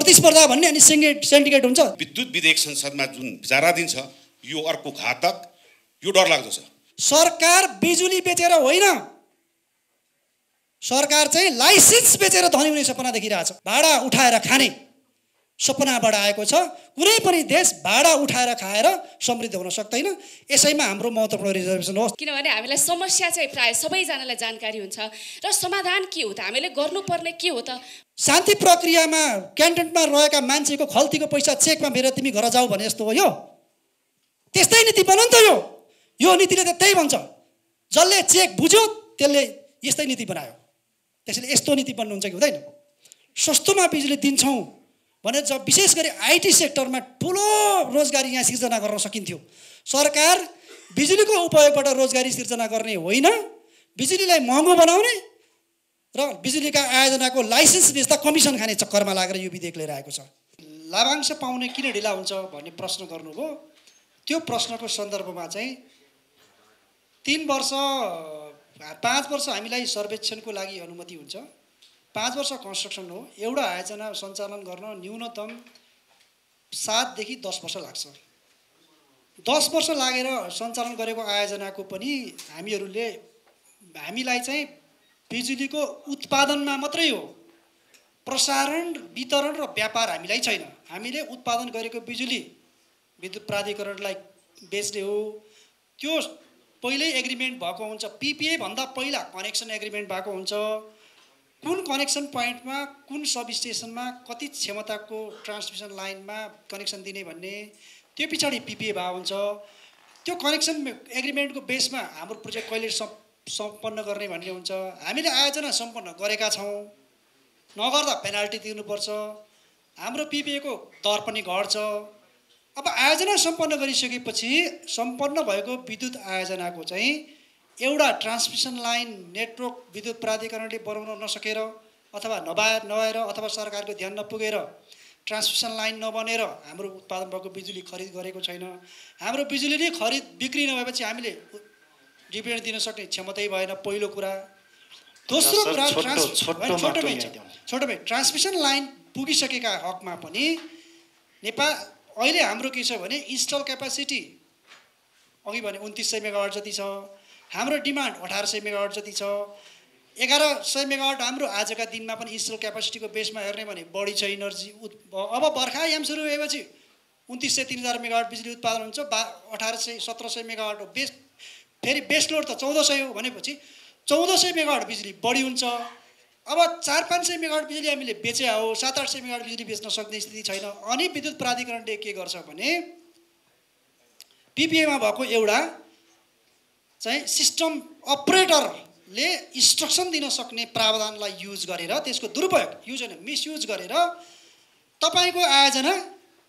प्रतिस्पर्धा भन्ने अनि सिन्डिकेट हुन्छ। विद्युत विधेयक संसदमा जुन विचाराधीन छ यो अर्को घातक, यो डरलाग्दो छ। सरकार बिजुली बेचेर होइन, सरकार चाहिँ लाइसेन्स बेचेर धनी हुने सपना देखिरहेछ। भाडा उठाएर खाने सपनाबाट आएको छ। कुनै पनि देश भाडा उठाएर खाएर समृद्ध हुन सक्दैन। यसैमा हाम्रो महत्त्वपूर्ण रिजर्भेसन हो। किनभने हामीलाई समस्या चाहिँ प्राय सबैजनालाई जानकारी हुन्छ र समाधान के हो त, हामीले गर्नुपर्ने के हो त। शान्ति प्रक्रियामा क्यान्टनमा रहेका मान्छेको खल्तीको पैसा चेकमा फेरेर तिमी घर जाऊ भने जस्तो हो यो। त्यस्तै नीति बन्यो नि त यो नीतिले त त्यही भन्छ। जसले चेक बुझ्यो त्यसले यस्तै नीति बनायो। त्यसैले यस्तो नीति बन्नु हुन्छ कि हुँदैन। सस्तोमा बिजुली दिन्छौँ भने जब विशेष गरी आइटी सेक्टरमा ठुलो रोजगारी यहाँ सिर्जना गर्न सकिन्थ्यो। सरकार बिजुलीको उपयोगबाट रोजगारी सिर्जना गर्ने होइन, बिजुलीलाई महँगो बनाउने र बिजुलीका आयोजनाको लाइसेन्स बेच्दा कमिसन खाने चक्करमा लागेर यो विधेयक लिएर आएको छ। लाभांश पाउने किन ढिला हुन्छ भन्ने प्रश्न गर्नुभयो। त्यो प्रश्नको सन्दर्भमा चाहिँ 3 वर्ष 5 वर्ष हामीलाई सर्वेक्षणको लागि अनुमति हुन्छ। 5 वर्ष कन्स्ट्रक्सन हो। एउटा आयोजना सञ्चालन गर्न न्यूनतम 7 देखि 10 वर्ष लाग्छ। 10 वर्ष लागेर सञ्चालन गरेको आयोजनाको पनि हामीलाई चाहिँ बिजुलीको उत्पादनमा मात्रै हो, प्रसारण, वितरण र व्यापार हामीलाई छैन। हामीले उत्पादन गरेको बिजुली विद्युत प्राधिकरणलाई बेच्ने हो। त्यो पहिल्यै एग्रिमेन्ट भएको हुन्छ। पिपिए भन्दा पहिला कनेक्सन एग्रिमेन्ट भएको हुन्छ। कुन कनेक्सन पोइन्टमा कुन सब स्टेसनमा कति क्षमताको ट्रान्समिसन लाइनमा कनेक्सन दिने भन्ने त्यो पछाडि पिपिए भएको हुन्छ। त्यो कनेक्सन एग्रिमेन्टको बेसमा हाम्रो प्रोजेक्ट कहिले सम्पन्न गर्ने भन्ने हुन्छ। हामीले आयोजना सम्पन्न गरेका छौँ, नगर्दा पेनाल्टी तिर्नुपर्छ। हाम्रो पिपिएको दर पनि घट्छ। अब आयोजना सम्पन्न गरिसकेपछि सम्पन्न भएको विद्युत आयोजनाको चाहिँ एउटा ट्रान्समिसन लाइन नेटवर्क विद्युत प्राधिकरणले बनाउन नसकेर अथवा नभएर अथवा सरकारको ध्यान नपुगेर ट्रान्समिसन लाइन नबनेर हाम्रो उत्पादन भएको बिजुली खरिद गरेको छैन। हाम्रो बिजुली नै बिक्री नभएपछि हामीले डिभिडेन्ड दिन सक्ने क्षमतै भएन, पहिलो कुरा। दोस्रो कुरा छोटोमै ट्रान्समिसन लाइन पुगिसकेका हकमा पनि नेपाल अहिले हाम्रो के छ भने इन्स्टल क्यापासिटी अघि भने 2900 मेगावाट जति छ। हाम्रो डिमान्ड 1800 मेगावाट जति छ। 1100 मेगावाट हाम्रो आजका दिनमा पनि इन्स्टल क्यापासिटीको बेसमा हेर्ने भने बढी छ इनर्जी। अब बर्खायाम सुरु भएपछि 2900-3000 मेगावाट बिजुली उत्पादन हुन्छ। 1800-1700 मेगावाट हो बेस। फेरि बेस लोड त 1400 हो भनेपछि 1400 मेगावाट बिजुली बढी हुन्छ। अब 400-500 मेगावाट बिजुली हामीले बेचे हो, 700-800 मेगावाट बिजुली बेच्न सक्ने स्थिति छैन। अनि विद्युत प्राधिकरणले के गर्छ भने पिपिएमा भएको एउटा चाहिँ सिस्टम अपरेटरले इन्स्ट्रक्सन दिन सक्ने प्रावधानलाई युज गरेर, त्यसको दुरुपयोग, युज होइन मिसयुज गरेर तपाईँको आयोजना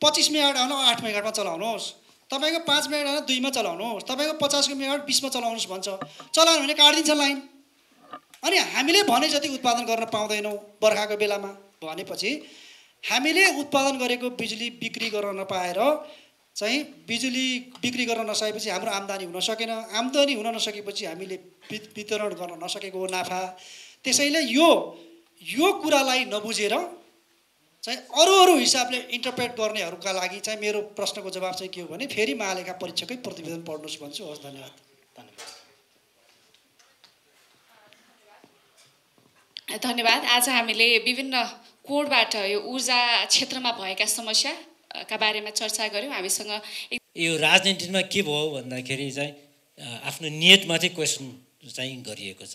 25 मेगावाट आउन 8 मेगावाटमा चलाउनुहोस्, तपाईँको 5 मेगावाट आउन 2 मा चलाउनुहोस्, तपाईँको 50 मेगावाट 20 मा चलाउनुहोस् भन्छ। चलाउनु भने काटिदिन्छ लाइन। अनि हामीले भने जति उत्पादन गर्न पाउँदैनौँ बर्खाको बेलामा भनेपछि हामीले उत्पादन गरेको बिजुली बिक्री गर्न नपाएर चाहिँ बिजुली बिक्री गर्न नसकेपछि हाम्रो आम्दानी हुन सकेन। आम्दानी हुन नसकेपछि हामीले वितरण गर्न नसकेको हो नाफा। त्यसैले यो कुरालाई नबुझेर चाहिँ अरू हिसाबले इन्टरप्रेट गर्नेहरूका लागि चाहिँ मेरो प्रश्नको जवाब चाहिँ के हो भने फेरि महालेखा परीक्षकै प्रतिवेदन पढ्नुहोस् भन्छु। हस्, धन्यवाद। धन्यवाद। आज हामीले विभिन्न कोणबाट यो ऊर्जा क्षेत्रमा भएका समस्याका बारेमा चर्चा गऱ्यौँ। हामीसँग यो राजनीतिमा के भयो भन्दाखेरि चाहिँ आफ्नो नियतमाथि क्वेसन चाहिँ गरिएको छ।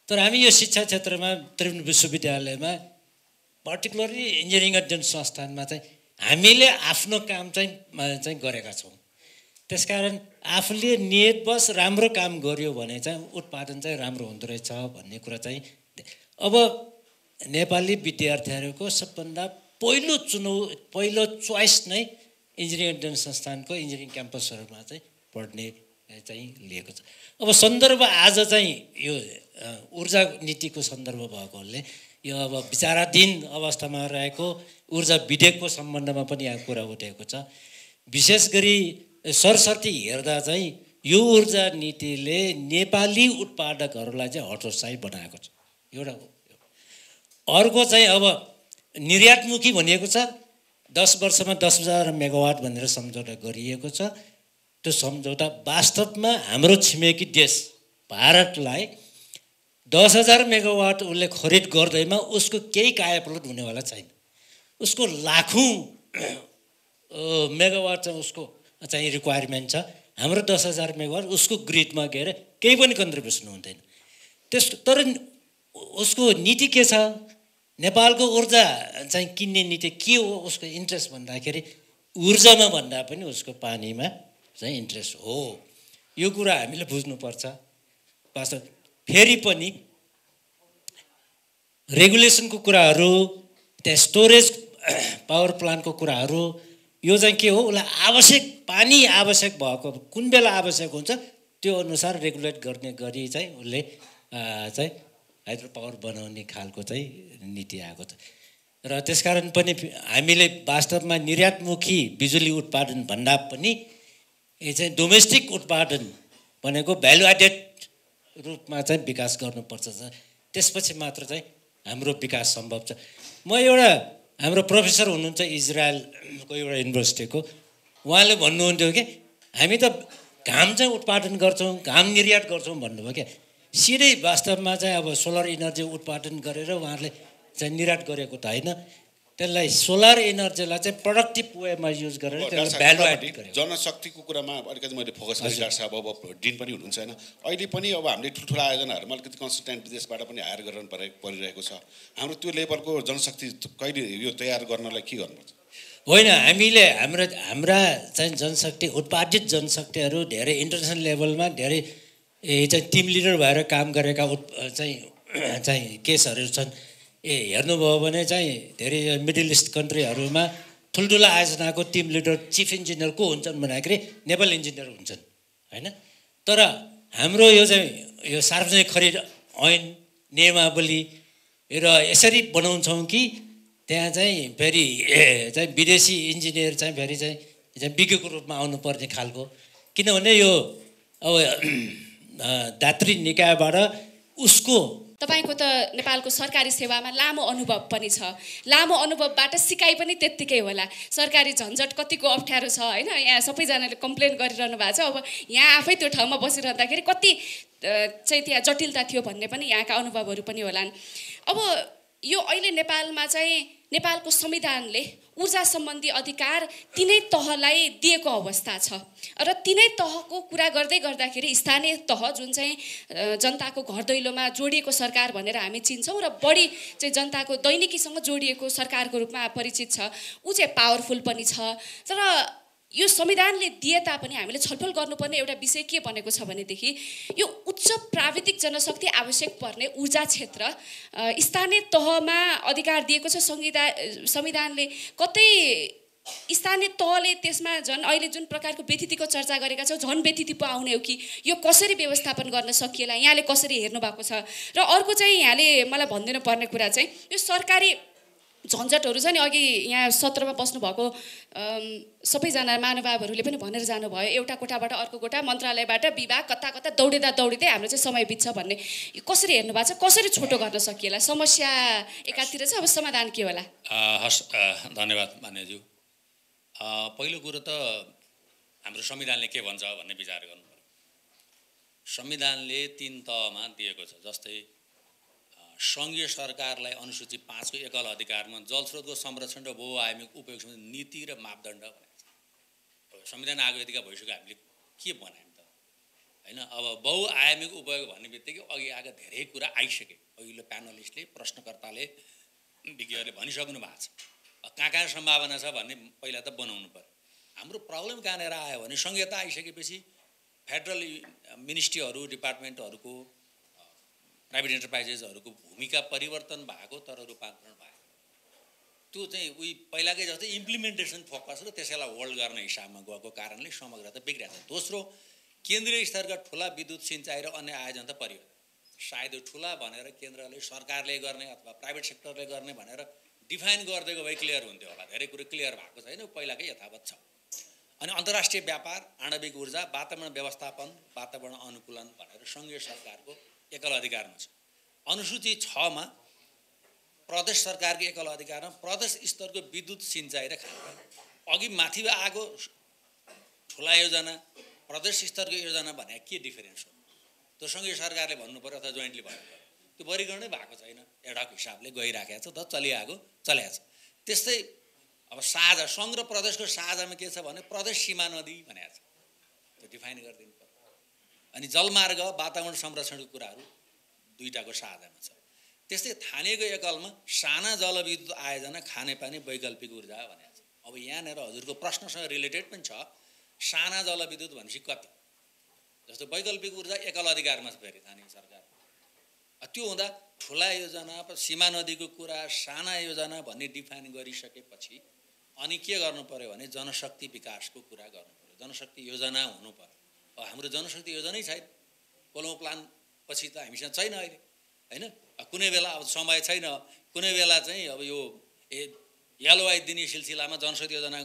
तर हामी यो शिक्षा क्षेत्रमा त्रिभुवन विश्वविद्यालयमा पर्टिकुलरली इन्जिनियरिङ अध्ययन संस्थानमा चाहिँ हामीले आफ्नो काम चाहिँ गरेका छौँ। त्यसकारण आफूले नियतवश राम्रो काम गर्यो भने चाहिँ उत्पादन चाहिँ राम्रो हुँदो रहेछ भन्ने कुरा चाहिँ अब नेपाली विद्यार्थीहरूको सबभन्दा पहिलो चोइस नै इन्जिनियरिङ अध्ययन संस्थानको इन्जिनियरिङ क्याम्पसहरूमा चाहिँ पढ्ने चाहिँ लिएको छ। अब सन्दर्भ आज चाहिँ यो ऊर्जा नीतिको सन्दर्भ भएकोले यो अब विचाराधीन अवस्थामा रहेको ऊर्जा विधेयकको सम्बन्धमा पनि यहाँ कुरा उठेको छ। विशेष गरी सरसर्ती हेर्दा चाहिँ यो ऊर्जा नीतिले नेपाली उत्पादकहरूलाई चाहिँ हतोत्साही बनाएको छ एउटा। अर्को चाहिँ अब निर्यातमुखी भनिएको छ 10 वर्षमा 10,000 मेगावाट भनेर सम्झौता गरिएको छ। त्यो सम्झौता वास्तवमा हाम्रो छिमेकी देश भारतलाई 10,000 मेगावाट उसले खरिद गर्दैमा उसको केही कायापलट हुनेवाला छैन। उसको लाखौँ मेगावाट चाहिँ उसको चाहिँ रिक्वायरमेन्ट छ। हाम्रो 10,000 मेगावाट उसको ग्रिडमा गएर केही पनि कन्ट्रिब्युसन हुँदैन। तर उसको नीति के छ? नेपालको ऊर्जा चाहिँ किन्ने नीति के हो? उसको इन्ट्रेस्ट भन्दाखेरि ऊर्जामा भन्दा पनि उसको पानीमा चाहिँ इन्ट्रेस्ट हो। यो कुरा हामीले बुझ्नुपर्छ। वास्तव फेरि पनि रेगुलेसनको कुराहरू, त्यहाँ स्टोरेज पावर प्लान्टको कुराहरू, यो चाहिँ के हो? उसलाई आवश्यक पानी आवश्यक भएको कुन बेला आवश्यक हुन्छ त्यो अनुसार रेगुलेट गर्ने गरी चाहिँ उसले चाहिँ हाइड्रो पावर बनाउने खालको चाहिँ नीति आएको छ। र त्यसकारण पनि हामीले वास्तवमा निर्यातमुखी बिजुली उत्पादन भन्दा पनि यो चाहिँ डोमेस्टिक उत्पादन भनेको भ्यालु एडेड रूपमा चाहिँ विकास गर्नुपर्छ। त्यसपछि मात्र चाहिँ हाम्रो विकास सम्भव छ। म एउटा हाम्रो प्रोफेसर हुनुहुन्छ इजरायलको एउटा युनिभर्सिटीको, उहाँले भन्नुहुन्थ्यो कि हामी त घाम चाहिँ उत्पादन गर्छौँ, घाम निर्यात गर्छौँ भन्नुभयो क्या। सिधै वास्तवमा चाहिँ अब सोलर इनर्जी उत्पादन गरेर उहाँहरूले चाहिँ निर्यात गरेको त होइन, त्यसलाई सोलर इनर्जीलाई चाहिँ प्रोडक्टिभ वेमा युज गरेर त्यसलाई भ्यालु एड गरेको। जनशक्तिको कुरामा अलिकति मैले फोकस गरेँ डाक्टर साहब। अब डिन पनि हुनुहुन्छ होइन, अहिले पनि अब हामीले ठुल्ठुला आयोजनाहरूमा अलिकति कन्सल्टेन्ट विदेशबाट पनि हायर गर्न परिरहेको छ। हाम्रो त्यो लेभलको जनशक्ति कहिले यो तयार गर्नलाई के गर्नुपर्छ? होइन, हामीले हाम्रा चाहिँ जनशक्ति, उत्पादित जनशक्तिहरू धेरै इन्टरनेसनल लेभलमा धेरै चाहिँ टिम लिडर भएर काम गरेका चाहिँ केसहरू छन्। हेर्नुभयो भने चाहिँ धेरै मिडल इस्ट कन्ट्रीहरूमा ठुल्ठुला आयोजनाको टिम लिडर चिफ इन्जिनियर को हुन्छन् भन्दाखेरि नेपाल इन्जिनियर हुन्छन् होइन। तर हाम्रो यो चाहिँ यो सार्वजनिक खरिद ऐन नियमावली र यसरी बनाउँछौँ कि त्यहाँ चाहिँ फेरि चाहिँ विदेशी इन्जिनियर चाहिँ फेरि चाहिँ विज्ञको रूपमा आउनुपर्ने खालको। किनभने यो अब दात्री निकायबाट उसको तपाईको त नेपालको सरकारी सेवामा लामो अनुभव पनि छ। लामो अनुभवबाट सिकाइ पनि त्यत्तिकै होला। सरकारी झन्झट कतिको अप्ठ्यारो छ होइन। यहाँ सबैजनाले कम्प्लेन गरिरहनु भएको छ। अब यहाँ आफै त्यो ठाउँमा बसिरहँदाखेरि कति चाहिँ त्यहाँ जटिलता थियो भन्ने पनि यहाँका अनुभवहरू पनि होलान्। अब यो अहिले नेपालमा चाहिँ नेपालको संविधानले ऊर्जा सम्बन्धी अधिकार तिनै तहलाई दिएको अवस्था छ र तिनै तहको कुरा गर्दै गर्दाखेरि स्थानीय तह जुन चाहिँ जनताको घर दैलोमा जोडिएको सरकार भनेर हामी चिन्छौँ र बढी चाहिँ जनताको दैनिकीसँग जोडिएको सरकारको रूपमा परिचित छ, ऊ चाहिँ पावरफुल पनि छ। तर यो संविधानले दिए तापनि हामीले छलफल गर्नुपर्ने एउटा विषय के बनेको छ भनेदेखि यो उच्च प्राविधिक जनशक्ति आवश्यक पर्ने ऊर्जा क्षेत्र स्थानीय तहमा अधिकार दिएको छ संविधानले। कतै स्थानीय तहले त्यसमा झन् अहिले जुन प्रकारको व्यतिथिको चर्चा गरेका छौँ झन् व्यतिथि पो आउने हो कि यो कसरी व्यवस्थापन गर्न सकिएला, यहाँले कसरी हेर्नु भएको छ। र अर्को चाहिँ यहाँले मलाई भनिदिनु पर्ने कुरा चाहिँ यो सरकारी झन्झटहरू छ नि। अघि यहाँ सत्रमा बस्नुभएको सबैजना महानुभावहरूले पनि भनेर जानुभयो, एउटा कोठाबाट अर्को कोठा, मन्त्रालयबाट विभाग, कता कता दौडिँदै हाम्रो चाहिँ समय बित्छ भन्ने। कसरी हेर्नु भएको छ, कसरी छोटो गर्न सकिएला? समस्या एकातिर छ, अब समाधान के होला? हस्, धन्यवाद मान्यज्यू। पहिलो कुरो त हाम्रो संविधानले के भन्छ भन्ने विचार गर्नु पर्यो। संविधानले 3 तहमा दिएको छ। जस्तै सङ्घीय सरकारलाई अनुसूची 5 को एकल अधिकारमा जलस्रोतको संरक्षण र बहुआयामिक उपयोग सम्बन्धी नीति र मापदण्ड भनेको छ। संविधान आएको यतिका भइसक्यो, हामीले के बनायौँ त होइन। अब बहुआयामिक उपयोग भन्ने बित्तिकै अघि आएका धेरै कुरा आइसके। अघिल्लो प्यानलिस्टले, प्रश्नकर्ताले, विज्ञहरूले भनिसक्नु भएको छ। कहाँ सम्भावना छ भन्ने पहिला त बनाउनु पर्यो। हाम्रो प्रब्लम कहाँनिर आयो भने संहिता आइसकेपछि फेडरल मिनिस्ट्रीहरू, डिपार्टमेन्टहरूको, प्राइभेट एन्टरप्राइजेसहरूको भूमिका परिवर्तन भएको तर रूपान्तरण भएको। त्यो चाहिँ उही पहिलाकै जस्तै इम्प्लिमेन्टेसन फोकस र त्यसैलाई होल्ड गर्ने हिसाबमा गएको कारणले समग्रता बिग्रिएको छ। दोस्रो, केन्द्रीय स्तरका ठुला विद्युत सिँचाइ र अन्य आयोजन त परिवर्तन सायद ठुला भनेर केन्द्रले, सरकारले गर्ने अथवा प्राइभेट सेक्टरले गर्ने भनेर डिफाइन गरिदिएको भए क्लियर हुन्थ्यो होला। धेरै कुरो क्लियर भएको छैन, पहिलाकै यथावत छ। अनि अन्तर्राष्ट्रिय व्यापार, आणविक ऊर्जा, वातावरण व्यवस्थापन, वातावरण अनुकूलन भनेर सङ्घीय सरकारको एकल अधिकारमा छ। अनुसूची 6 मा प्रदेश सरकारको एकल अधिकारमा प्रदेश स्तरको विद्युत सिँचाइ र खानेपानी अघि माथि आएको ठुला योजना प्रदेश स्तरको योजना भने के डिफरेन्स हो त्यो सँगै सरकारले भन्नु पर्यो अथवा जोइन्टली भन्नु पर्यो त्यो वर्गीकरणै भएको छैन एडहक हिसाबले गइराखेको छ त चलिआएको छ त्यस्तै अब साझा सङ्घ र प्रदेशको साझामा के छ भने प्रदेश सीमा नदी भनेको छ त्यो डिफाइन गरिदिनु पर्यो अनि जलमार्ग वातावरण संरक्षणको कुराहरू दुईटाको साझामा छ त्यस्तै थानिएको एकलमा साना जलविद्युत आयोजना खानेपानी वैकल्पिक ऊर्जा भनेको छ अब यहाँनिर हजुरको प्रश्नसँग रिलेटेड पनि छ साना जलविद्युत भनेपछि कति जस्तो वैकल्पिक ऊर्जा एकल अधिकारमा छ फेरि स्थानीय सरकार त्यो हुँदा ठुला योजना सीमा नदीको कुरा साना योजना भन्ने डिफाइन गरिसकेपछि अनि के गर्नु पर्यो भने जनशक्ति विकासको कुरा गर्नु पर्यो जनशक्ति योजना हुनु पर्यो अब हाम्रो जनशक्ति योजनै छैन कोलौँ प्लान पछि त हामीसँग छैन अहिले होइन कुनै बेला अब समय छैन कुनै बेला चाहिँ अब यो एलओआई दिने सिलसिलामा जनशक्ति योजना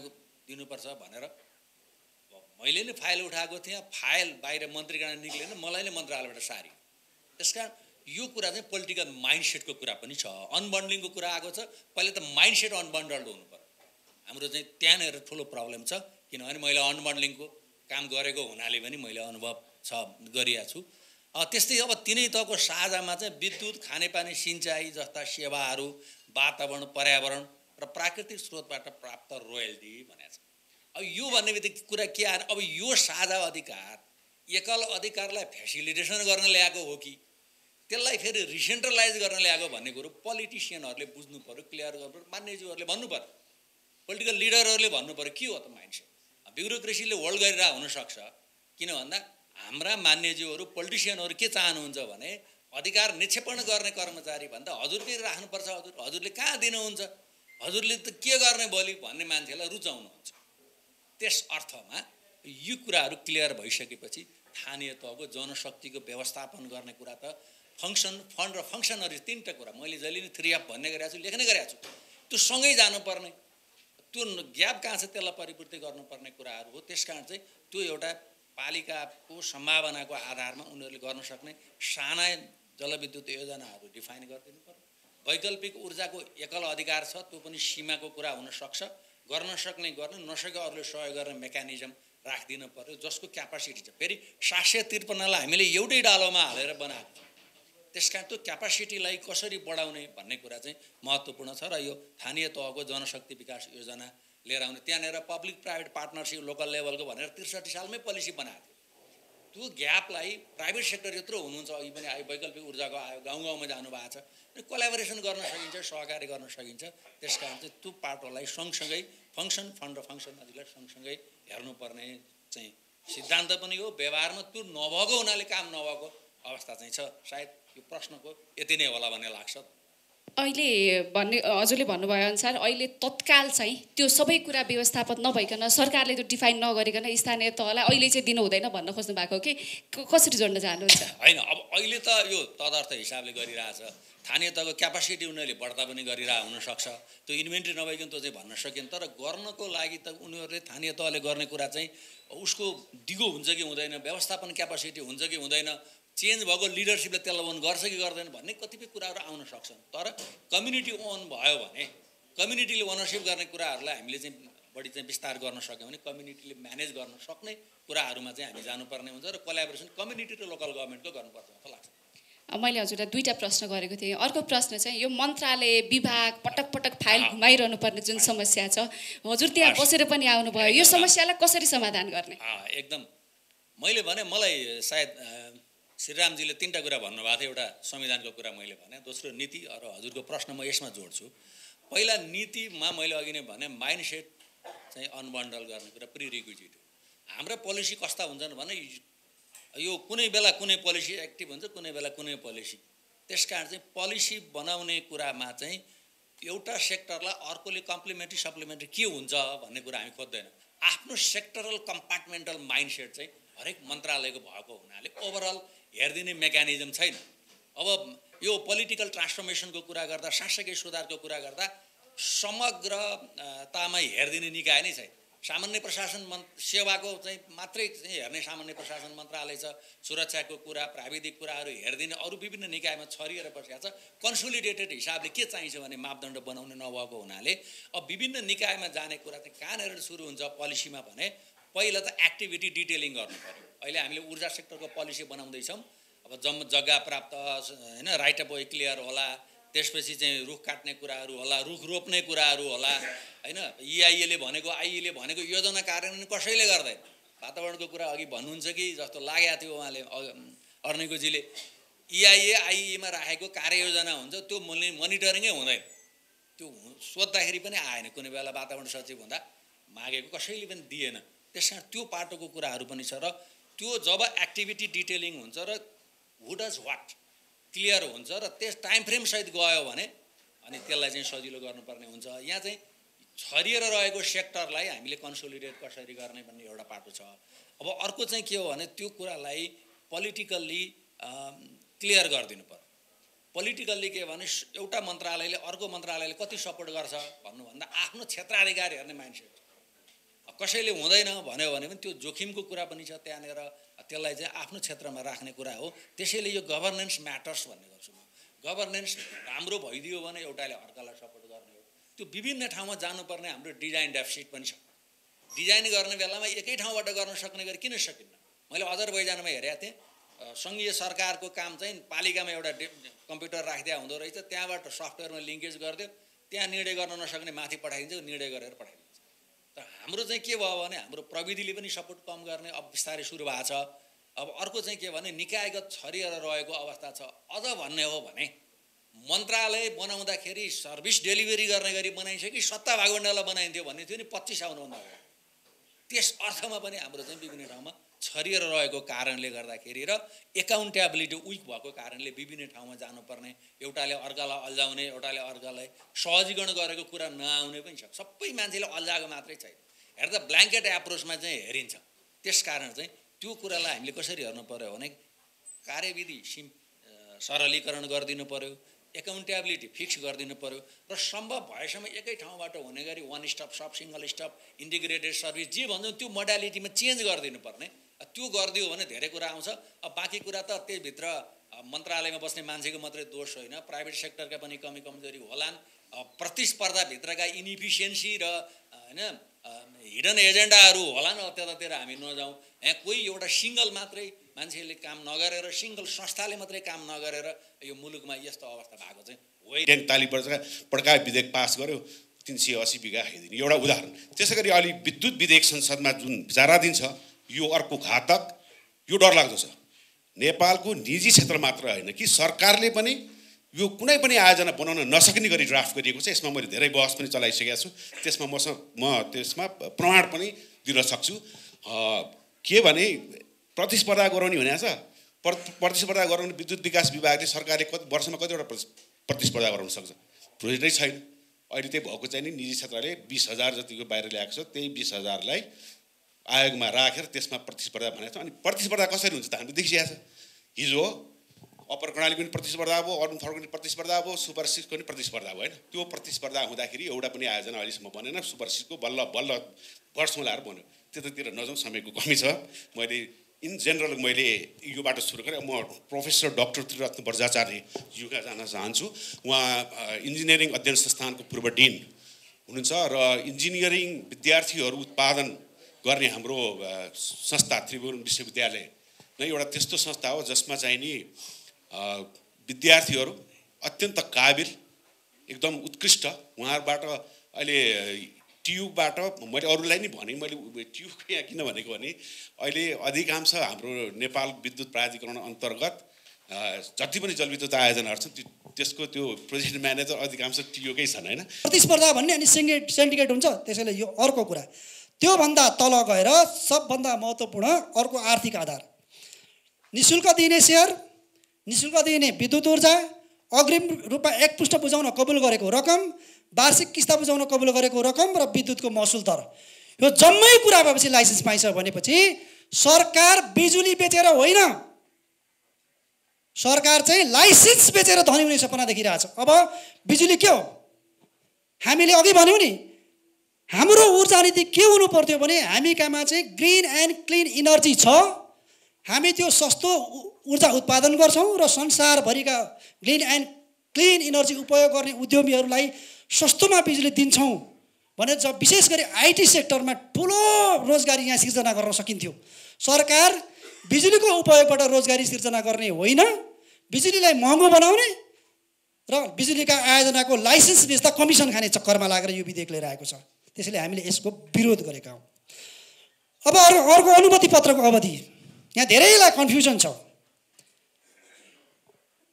दिनुपर्छ भनेर मैले नै फाइल उठाएको थिएँ फाइल बाहिर मन्त्रीगण निक्लेन मलाई नै मन्त्रालयबाट सारी त्यसकारण यो कुरा चाहिँ पोलिटिकल माइन्डसेटको कुरा पनि छ अनबन्डलिङको कुरा आएको छ पहिले त माइन्डसेट अनबन्डल्ड हुनु पर्यो हाम्रो चाहिँ त्यहाँनिर ठुलो प्रब्लम छ किनभने मैले अनबन्डलिङको काम गरेको हुनाले पनि मैले अनुभव छ गरिरहेको छु त्यस्तै अब तिनै तहको साझामा चाहिँ विद्युत खानेपानी सिँचाइ जस्ता सेवाहरू वातावरण पर्यावरण र प्राकृतिक स्रोतबाट प्राप्त रोयल्टी भनेको छ अब यो भन्ने बित्तिकै कुरा के आएर अब यो साझा अधिकार एकल अधिकारलाई फेसिलिटेसन गर्न ल्याएको हो कि त्यसलाई फेरि रिसेन्ट्रलाइज गर्न ल्याएको भन्ने कुरो पोलिटिसियनहरूले बुझ्नु पर्यो क्लियर गर्नु पर्यो मान्यज्यूहरूले भन्नु पर्यो पोलिटिकल लिडरहरूले भन्नु पर्यो के हो त मान्छे ब्युरोक्रेसीले होल्ड गरिरहेको हुनसक्छ किन भन्दा हाम्रा मान्यज्यूहरू पोलिटिसियनहरू के चाहनुहुन्छ भने अधिकार निक्षेपण गर्ने कर्मचारी भन्दा हजुरकै राख्नुपर्छ हजुरले कहाँ दिनुहुन्छ हजुरले त के गर्ने भोलि भन्ने मान्छेलाई रुचाउनुहुन्छ त्यस अर्थमा यो कुराहरू क्लियर भइसकेपछि स्थानीय तहको जनशक्तिको व्यवस्थापन गर्ने कुरा त फङ्सन फन्ड र फङ्सनहरू तिनवटा कुरा मैले जहिले नि 3F भन्ने गरेको छु लेख्ने गरेको छु त्यो सँगै जानुपर्ने त्यो ग्याप कहाँ छ त्यसलाई परिपूर्ति गर्नुपर्ने कुराहरू हो त्यसकारण चाहिँ त्यो एउटा पालिकाको सम्भावनाको आधारमा उनीहरूले गर्न सक्ने साना जलविद्युत योजनाहरू डिफाइन गरिदिनु पर्यो वैकल्पिक ऊर्जाको एकल अधिकार छ त्यो पनि सीमाको कुरा हुनसक्छ गर्न सक्ने गर्न नसके अरूले सहयोग गर्ने मेकानिजम राखिदिनु पर्यो जसको क्यापासिटी छ फेरि 753लाई हामीले एउटै डालोमा हालेर बनाएको त्यसकारण त्यो क्यापासिटीलाई कसरी बढाउने भन्ने कुरा चाहिँ महत्त्वपूर्ण छ र यो स्थानीय तहको जनशक्ति विकास योजना लिएर आउने त्यहाँनिर पब्लिक प्राइभेट पार्टनरसिप लोकल लेभलको भनेर 63 सालमै पोलिसी बनाएको थियो त्यो ग्यापलाई प्राइभेट सेक्टर यत्रो हुनुहुन्छ अघि पनि आयो वैकल्पिक ऊर्जाको आयो गाउँ गाउँमा जानुभएको छ कोलाबोरेसन गर्न सकिन्छ सहकारी गर्न सकिन्छ त्यसकारण चाहिँ त्यो पाटोलाई सँगसँगै फङ्सन फन्ड र फङ्सन नदीलाई सँगसँगै हेर्नुपर्ने चाहिँ सिद्धान्त पनि हो व्यवहारमा त्यो नभएको हुनाले काम नभएको अवस्था चाहिँ छ सायद यो प्रश्नको यति नै होला भन्ने लाग्छ अहिले हजुरले भन्नुभयो अनुसार अहिले तत्काल चाहिँ त्यो सबै कुरा व्यवस्थापन नभइकन सरकारले त्यो डिफाइन नगरिकन स्थानीय तहलाई अहिले चाहिँ दिनु हुँदैन भन्न खोज्नु भएको कि कसरी जोड्न चाहनुहुन्छ होइन अब अहिले त यो तदर्थ हिसाबले गरिरहेछ स्थानीय तहको क्यापासिटी उनीहरूले बढ्ता पनि गरिरहेको हुनसक्छ त्यो इन्भेन्ट्री नभइकन त्यो चाहिँ भन्न सकिन्छ तर गर्नको लागि त उनीहरूले स्थानीय तहले गर्ने कुरा चाहिँ उसको दिगो हुन्छ कि हुँदैन व्यवस्थापन क्यापासिटी हुन्छ कि हुँदैन चेन्ज भएको लिडरसिपले त्यसलाई ओन गर्छ कि गर्दैन भन्ने कतिपय कुराहरू आउन सक्छन् तर कम्युनिटी ओन भयो भने कम्युनिटीले ओनरसिप गर्ने कुराहरूलाई हामीले चाहिँ बढी चाहिँ विस्तार गर्न सक्यौँ भने कम्युनिटीले म्यानेज गर्न सक्ने कुराहरूमा चाहिँ हामी जानुपर्ने हुन्छ र कोलाबोरेसन कम्युनिटी र लोकल गभर्मेन्टको गर्नुपर्छ जस्तो लाग्छ मैले हजुरलाई दुईवटा प्रश्न गरेको थिएँ अर्को प्रश्न चाहिँ यो मन्त्रालय विभाग पटक पटक फाइल घुमाइरहनु पर्ने जुन समस्या छ हजुर त्यहाँ बसेर पनि आउनुभयो यो समस्यालाई कसरी समाधान गर्ने एकदम मैले भने मलाई सायद श्रीरामजीले 3टा कुरा भन्नुभएको थियो एउटा संविधानको कुरा मैले भने दोस्रो नीति र हजुरको प्रश्न म यसमा जोड्छु पहिला नीतिमा मैले अघि नै भने माइन्डसेट चाहिँ अनबन्डल गर्ने कुरा प्रिरिक्विजिट हो हाम्रा पोलिसी कस्ता हुन्छन् भने यो कुनै बेला कुनै पोलिसी एक्टिभ हुन्छ कुनै बेला कुनै पोलिसी त्यसकारण चाहिँ पोलिसी बनाउने कुरामा चाहिँ एउटा सेक्टरलाई अर्कोले कम्प्लिमेन्ट्री सप्लिमेन्ट्री के हुन्छ भन्ने कुरा हामी खोज्दैनौँ आफ्नो सेक्टरल कम्पार्टमेन्टल माइन्डसेट चाहिँ हरेक मन्त्रालयको भएको हुनाले ओभरअल हेरिदिने मेकानिजम छैन अब यो पोलिटिकल ट्रान्सफर्मेसनको कुरा गर्दा शासकीय सुधारको कुरा गर्दा समग्रतामा हेरिदिने निकाय नै छैन सामान्य प्रशासन सेवाको चाहिँ मात्रै चाहिँ हेर्ने सामान्य प्रशासन मन्त्रालय छ, सुरक्षाको कुरा, प्राविधिक कुराहरू हेरिदिने अरू विभिन्न निकायमा छरिएर बसेको छ। कन्सोलिडेटेड हिसाबले के चाहिन्छ भने मापदण्ड बनाउने नभएको हुनाले अब विभिन्न निकायमा जाने कुरा चाहिँ कहाँनिर सुरु हुन्छ पोलिसीमा भने पहिला त एक्टिभिटी डिटेलिङ गर्नु पर्यो। अहिले हामीले ऊर्जा सेक्टरको पोलिसी बनाउँदैछौँ। अब जग्गा प्राप्त होइन, राइट अफ वे क्लियर होला, त्यसपछि चाहिँ रुख काट्ने कुराहरू होला, रुख रोप्ने कुराहरू होला होइन। इआइएले भनेको आइएले भनेको योजना कार्यान्वयन कसैले गर्दैन। वातावरणको कुरा अघि भन्नुहुन्छ कि जस्तो लागेको थियो उहाँले अर्निकोजीले, इआइए आइएमा राखेको कार्ययोजना हुन्छ, त्यो मोनिटरिङै हुँदैन। त्यो सोद्धाखेरि पनि आएन, कुनै बेला वातावरण सचिव हुँदा मागेको कसैले पनि दिएन। त्यस कारण त्यो पाटोको कुराहरू पनि छ र त्यो जब एक्टिभिटी डिटेलिङ हुन्छ र हु डज वाट क्लियर हुन्छ र त्यस टाइम फ्रेम सहित गयो भने अनि त्यसलाई चाहिँ सजिलो गर्नुपर्ने हुन्छ। यहाँ चाहिँ छरिएर रहेको सेक्टरलाई हामीले कन्सोलिडेट कसरी गर्ने भन्ने एउटा पाटो छ। अब अर्को चाहिँ के हो भने त्यो कुरालाई पोलिटिकल्ली क्लियर गरिदिनु पर्यो। पोलिटिकल्ली के भने एउटा मन्त्रालयले अर्को मन्त्रालयले कति सपोर्ट गर्छ भन्नुभन्दा आफ्नो क्षेत्राधिकार हेर्ने मान्छे कसैले हुँदैन भन्यो भने पनि त्यो जोखिमको कुरा पनि छ त्यहाँनिर, त्यसलाई चाहिँ आफ्नो क्षेत्रमा राख्ने कुरा हो। त्यसैले यो गभर्नेन्स म्याटर्स भन्ने गर्छु म। गभर्नेन्स राम्रो भइदियो भने एउटाले अर्कालाई सपोर्ट गर्ने हो। त्यो विभिन्न ठाउँमा जानुपर्ने हाम्रो डिजाइन डेफिसिट पनि छ। डिजाइन गर्ने बेलामा एकै ठाउँबाट गर्न सक्ने गरी किन सकिन्न? मैले अजरबैजानमा हेरेको थिएँ, सङ्घीय सरकारको काम चाहिँ पालिकामा एउटा कम्प्युटर राखिदिया हुँदो रहेछ, त्यहाँबाट सफ्टवेयरमा लिङ्केज गरिदियो, त्यहाँ निर्णय गर्न नसक्ने माथि पठाइदिन्छ, निर्णय गरेर पठाइदिन्छ। तर हाम्रो चाहिँ के भयो भने हाम्रो प्रविधिले पनि सपोर्ट कम गर्ने अब बिस्तारै सुरु भएको छ। अब अर्को चाहिँ के भने निकायगत छरिएर रहेको अवस्था छ। अझ भन्ने हो भने मन्त्रालय बनाउँदाखेरि सर्भिस डेलिभरी गर्ने गरी बनाइन्छ कि सत्ता भागवण्डालाई बनाइन्थ्यो भन्ने थियो नि 25 आउनुभन्दा अगाडि। त्यस अर्थमा पनि हाम्रो चाहिँ विभिन्न ठाउँमा छरिएर रहेको कारणले गर्दाखेरि र एकाउन्टेबिलिटी विक भएको कारणले विभिन्न ठाउँमा जानुपर्ने, एउटाले अर्कालाई अल्झाउने, एउटाले अर्कालाई सहजीकरण गरेको कुरा नआउने पनि छ। सबै मान्छेले अल्झाएको मात्रै छैन, हेर्दा ब्ल्याङ्केट एप्रोचमा चाहिँ हेरिन्छ। त्यस कारण चाहिँ त्यो कुरालाई हामीले कसरी हेर्नु पर्यो भने कार्यविधि सरलीकरण गरिदिनु पर्यो, एकाउन्टेबिलिटी फिक्स गरिदिनु पर्यो र सम्भव भएसम्म एकै ठाउँबाट हुने गरी one stop shop, single stop, integrated service जे भन्छौँ त्यो मोडालिटीमा चेन्ज गरिदिनु पर्ने। त्यो गरिदियो भने धेरै कुरा आउँछ। अब बाँकी कुरा त त्यसभित्र मन्त्रालयमा बस्ने मान्छेको मात्रै दोष होइन, प्राइभेट सेक्टरका पनि कमी कमजोरी होलान्। प्रतिस्पर्धाभित्रका इनिफिसियन्सी र होइन हिडन एजेन्डाहरू होला न, त्यतातिर हामी नजाउँ। यहाँ कोही एउटा सिङ्गल मात्रै मान्छेले काम नगरेर, सिङ्गल संस्थाले मात्रै काम नगरेर यो मुलुकमा यस्तो अवस्था भएको चाहिँ होइन। पड्का विधेयक पास गर्यो, 380 बिघा खाइदिने एउटा उदाहरण। त्यसै गरी अहिले विद्युत विधेयक संसदमा जुन विचाराधीन छ, यो अर्को घातक, यो डरलाग्दो छ। नेपालको निजी क्षेत्र मात्र होइन कि सरकारले पनि यो कुनै पनि आयोजना बनाउन नसक्ने गरी ड्राफ्ट गरिएको छ। यसमा मैले धेरै बहस पनि चलाइसकेको छु, त्यसमा म त्यसमा प्रमाण पनि दिन सक्छु। के भने प्रतिस्पर्धा गराउने भनेको छ, प्रतिस्पर्धा गराउने विद्युत विकास विभागले सरकारले वर्षमा कतिवटा प्रतिस्पर्धा गराउन सक्छ? प्रोजेक्टै छैन। अहिले त्यही भएको चाहिँ नि निजी क्षेत्रले 20,000 जतिको बाहिर ल्याएको छ, त्यही 20,000लाई आयोगमा राखेर त्यसमा प्रतिस्पर्धा भनेको छ। अनि प्रतिस्पर्धा कसरी हुन्छ त हामीले देखिसकेको छ। हिजो अप्पर कर्णालीको पनि प्रतिस्पर्धा भयो, अरुण थरको पनि प्रतिस्पर्धा भयो, सुपर 6को पनि प्रतिस्पर्धा भयो होइन। त्यो प्रतिस्पर्धा हुँदाखेरि एउटा पनि आयोजना अहिलेसम्म बनेन। सुपर 6को बल्ल वर्षौँ लाएर बन्यो। त्यतातिर नजाउँ, समयको कमी छ। मैले इन जेनरल मैले योबाट सुरु गरेँ। म प्रोफेसर डाक्टर त्रिरत्न बर्जाचार्यज्यूका जान चाहन्छु। उहाँ इन्जिनियरिङ अध्ययन संस्थानको पूर्व डिन हुनुहुन्छ र इन्जिनियरिङ विद्यार्थीहरू उत्पादन गर्ने हाम्रो संस्था त्रिभुवन विश्वविद्यालय नै एउटा त्यस्तो संस्था हो जसमा चाहिँ नि विद्यार्थीहरू अत्यन्त काबिल, एकदम उत्कृष्ट। उहाँहरूबाट अहिले ट्युबबाट मैले अरूलाई नि भने, मैले ट्युब यहाँ किन भनेको भने अहिले अधिकांश हाम्रो नेपाल विद्युत प्राधिकरण अन्तर्गत जति पनि जलविद्युत आयोजनाहरू छन् त्यसको त्यो प्रोजेक्ट म्यानेजर अधिकांश ट्युकै छन् होइन। प्रतिस्पर्धा भन्ने अनि सिन्डिकेट हुन्छ। त्यसैले यो अर्को कुरा। त्योभन्दा तल गएर सबभन्दा महत्त्वपूर्ण अर्को आर्थिक आधार, निःशुल्क दिने सेयर, निःशुल्क दिने विद्युत ऊर्जा, अग्रिम रूपमा एक पुष्ट बुझाउन कबुल गरेको रकम, वार्षिक किस्ता बुझाउन कबुल गरेको रकम र विद्युतको महसुल दर, यो जम्मै कुरा भएपछि लाइसेन्स पाइन्छ भनेपछि सरकार बिजुली बेचेर होइन, सरकार चाहिँ लाइसेन्स बेचेर धनी हुने सपना देखिरहेछ। अब बिजुली के हो? हामीले अघि भन्यौँ नि, हाम्रो ऊर्जा नीति के हुनु पर्थ्यो भने हामी कहाँमा चाहिँ ग्रिन एन्ड क्लिन इनर्जी छ, हामी त्यो सस्तो ऊर्जा उत्पादन गर्छौँ र संसारभरिका ग्रिन एन्ड क्लिन इनर्जी उपयोग गर्ने उद्यमीहरूलाई सस्तोमा बिजुली दिन्छौँ भने विशेष गरी आइटी सेक्टरमा ठुलो रोजगारी यहाँ सिर्जना गर्न सकिन्थ्यो। सरकार बिजुलीको उपयोगबाट रोजगारी सिर्जना गर्ने होइन, बिजुलीलाई महँगो बनाउने र बिजुलीका आयोजनाको लाइसेन्स बेच्दा कमिसन खाने चक्करमा लागेर यो विधेयक लिएर आएको छ। त्यसैले हामीले यसको विरोध गरेका हौँ। अब अर्को अनुमति पत्रको अवधि, यहाँ धेरैलाई कन्फ्युजन छ।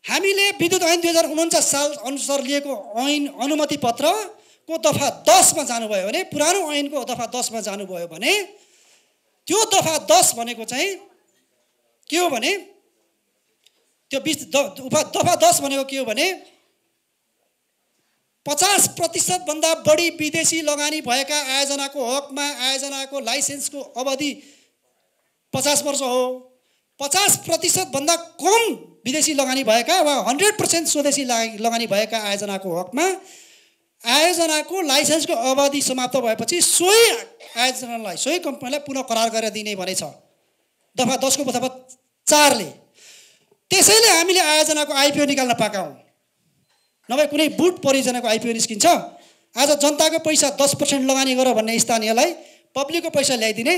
हामीले विद्युत ऐन 2049 साल अनुसार लिएको ऐन अनुमति पत्रको दफा 10 मा जानुभयो भने, पुरानो ऐनको दफा 10 मा जानुभयो भने, त्यो दफा 10 भनेको चाहिँ के हो भने, त्यो दफा 10 भनेको के हो भने 50% भन्दा बढी विदेशी लगानी भएका आयोजनाको हकमा आयोजनाको लाइसेन्सको अवधि 50 वर्ष हो। 50% भन्दा कम विदेशी लगानी भएका वा 100% स्वदेशी लगानी भएका आयोजनाको हकमा आयोजनाको लाइसेन्सको अवधि समाप्त भएपछि सोही आयोजनालाई, सोही कम्पनीलाई पुनः करार गरेर दिने भनेछ दफा 10 को दफा 4 ले। त्यसैले हामीले आयोजनाको आइपिओ निकाल्न पाएका हौँ, नभए कुनै बुट परियोजनाको आइपिओ निस्किन्छ। आज जनताको पैसा 10% लगानी गर भन्ने स्थानीयलाई पब्लिकको पैसा ल्याइदिने,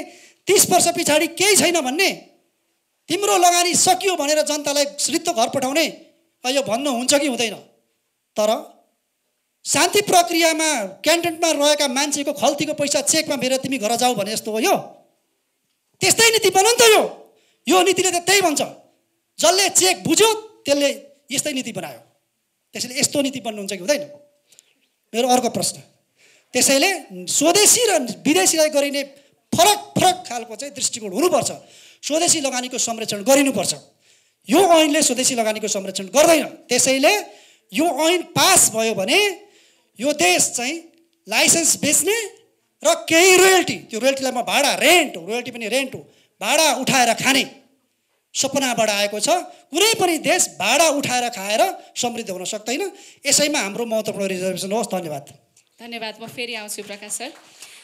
30 वर्ष पछाडि केही छैन भन्ने, तिम्रो लगानी सकियो भनेर जनतालाई रित्तो घर पठाउने, यो भन्नु हुन्छ कि हुँदैन? तर शान्ति प्रक्रियामा क्यान्टनमा रहेका मान्छेको खल्तीको पैसा चेकमा फेरेर तिमी घर जाऊ भने जस्तो हो यो? त्यस्तै नीति बन्यो नि त यो नीतिले त त्यही भन्छ। जसले चेक बुझ्यो त्यसले यस्तै नीति बनायो। त्यसैले यस्तो नीति बन्नुहुन्छ कि हुँदैन? मेरो अर्को प्रश्न। त्यसैले स्वदेशी र विदेशीलाई गरिने फरक खालको चाहिँ दृष्टिकोण हुनुपर्छ। स्वदेशी लगानीको संरक्षण गरिनुपर्छ। यो ऐनले स्वदेशी लगानीको संरक्षण गर्दैन। त्यसैले यो ऐन पास भयो भने यो देश चाहिँ लाइसेन्स बेच्ने र केही रोयल्टी, त्यो रोयल्टीलाई म भाडा रेन्ट, रोयल्टी पनि रेन्ट हो, भाडा उठाएर खाने सपनाबाट आएको छ। कुनै पनि देश भाडा उठाएर खाएर समृद्ध हुन सक्दैन। यसैमा हाम्रो महत्त्वपूर्ण रिजर्भेसन होस्। धन्यवाद। धन्यवाद। म फेरि आउँछु प्रकाश सर।